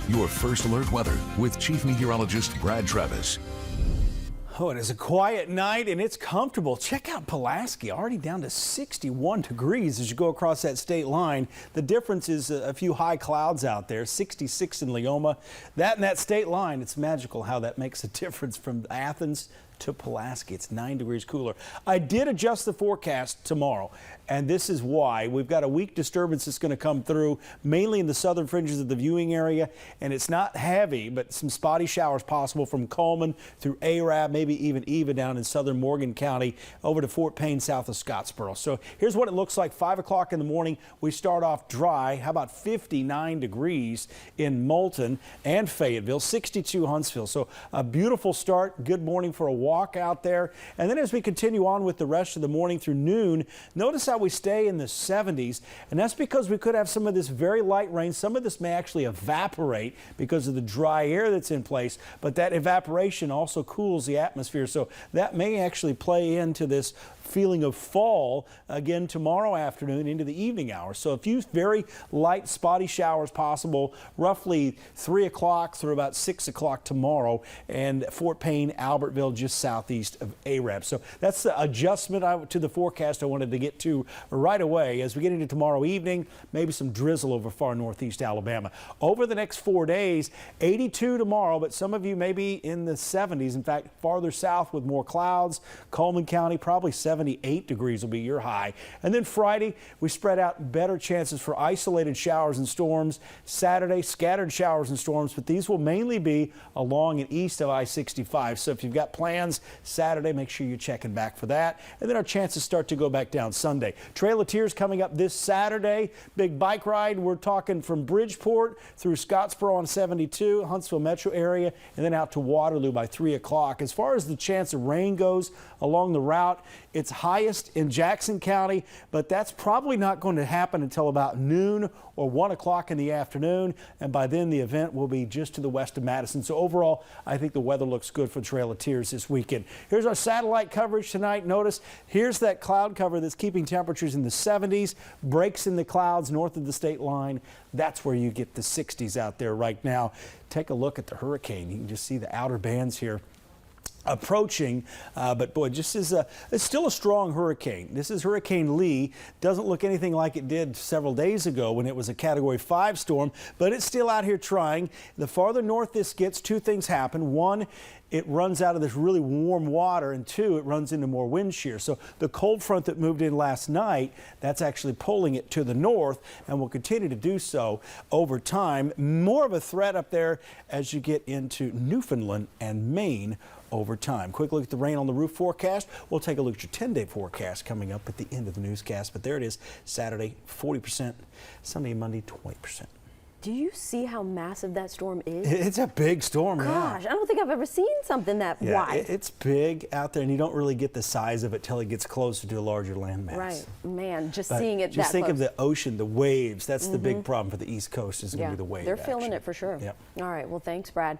Your first alert weather with Chief Meteorologist Brad Travis. Oh, it is a quiet night and it's comfortable. Check out Pulaski, already down to 61 degrees as you go across that state line. The difference is a few high clouds out there, 66 in Leoma. That and that state line, it's magical how that makes a difference from Athens to Pulaski. It's 9 degrees cooler. I did adjust the forecast tomorrow, and this is why. We've got a weak disturbance that's going to come through, mainly in the southern fringes of the viewing area, and it's not heavy, but some spotty showers possible from Coleman through Arab, maybe even Eva down in southern Morgan County over to Fort Payne south of Scottsboro. So here's what it looks like. 5 o'clock in the morning, we start off dry. How about 59 degrees in Moulton and Fayetteville, 62 Huntsville. So a beautiful start. Good morning for a walk out there. And then as we continue on with the rest of the morning through noon, notice how we stay in the 70s, and that's because we could have some of this very light rain. Some of this may actually evaporate because of the dry air that's in place, but that evaporation also cools the atmosphere, so that may actually play into this feeling of fall again tomorrow afternoon into the evening hours. So a few very light spotty showers possible roughly 3 o'clock through about 6 o'clock tomorrow, and Fort Payne, Albertville just southeast of Arab. So that's the adjustment to the forecast I wanted to get to right away. As we get into tomorrow evening, maybe some drizzle over far northeast Alabama. Over the next 4 days, 82 tomorrow, but some of you may be in the 70s. In fact, farther south with more clouds, Coleman County probably 78 degrees will be your high. And then Friday, we spread out better chances for isolated showers and storms. Saturday, scattered showers and storms, but these will mainly be along and east of I-65. So if you've got plans Saturday, make sure you're checking back for that. And then our chances start to go back down Sunday. Trail of Tears coming up this Saturday. Big bike ride. We're talking from Bridgeport through Scottsboro on 72, Huntsville metro area, and then out to Waterloo by 3 o'clock. As far as the chance of rain goes along the route, it's highest in Jackson County, but that's probably not going to happen until about noon or 1 o'clock in the afternoon, and by then the event will be just to the west of Madison. So overall, I think the weather looks good for Trail of Tears this weekend. Here's our satellite coverage tonight. Notice here's that cloud cover that's keeping temperatures in the 70s, breaks in the clouds north of the state line. That's where you get the 60s out there right now. Take a look at the hurricane. You can just see the outer bands here approaching, but boy, just it's still a strong hurricane. This is Hurricane Lee. Doesn't look anything like it did several days ago when it was a Category 5 storm, but it's still out here trying. The farther north this gets, two things happen. One, it runs out of this really warm water, and two, it runs into more wind shear. So the cold front that moved in last night, that's actually pulling it to the north and will continue to do so over time. More of a threat up there as you get into Newfoundland and Maine over time. Quick look at the rain on the roof forecast. We'll take a look at your 10-day forecast coming up at the end of the newscast. But there it is, Saturday 40%, Sunday and Monday 20%. Do you see how massive that storm is? It's a big storm. Gosh, yeah. I don't think I've ever seen something that wide. It's big out there, and you don't really get the size of it till it gets closer to a larger landmass. Right, man, just but seeing it just that think close. of the ocean, the waves. That's the big problem for the East Coast is going to be the wave They're feeling action. it for sure. Yep. All right, well, thanks, Brad.